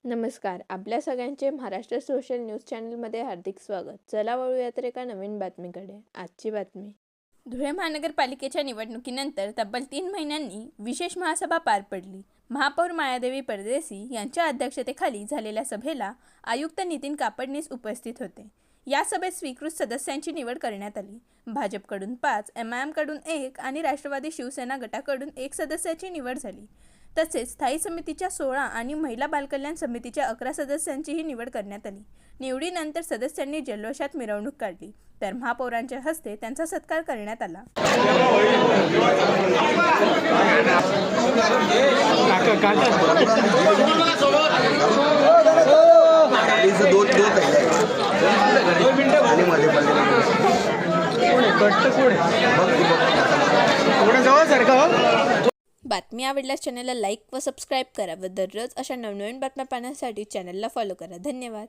नमस्कार. आपल्या सगळ्यांचे महाराष्ट्र सोशल न्यूज चॅनलमध्ये हार्दिक स्वागत. चला वळूया तर एका नवीन बातमीकडे. आजची बातमी. धुळे महानगरपालिकेच्या निवडणुकीनंतर तब्बल 3 महिन्यांनी विशेष महासभा पार पडली. महापौर मायादेवी परदेशी यांच्या अध्यक्षतेखाली झालेल्या सभेला आयुक्त नितीन कापडणीस उपस्थित होते. या सभेत स्वीकृत सदस्यांची निवड करण्यात आली. भाजपकडून 5, MIM-कडून 1 आणि राष्ट्रवादी शिवसेना गटाकडून 1 सदस्याची निवड झाली. तसेच स्थायी समितीच्या 16 आणि महिला बालकल्याण समितीच्या 11 सदस्यांचीही निवड करण्यात आली. निवडीनंतर सदस्यांनी जल्लोषात मिरवणूक काढली, तर महापौरांच्या हस्ते त्यांचा सत्कार करण्यात आला. बातमी आवडल्यास चॅनलला लाईक व सबस्क्राईब करा व दररोज अशा नवनवीन बातम्या पाहण्यासाठी चॅनलला फॉलो करा. धन्यवाद.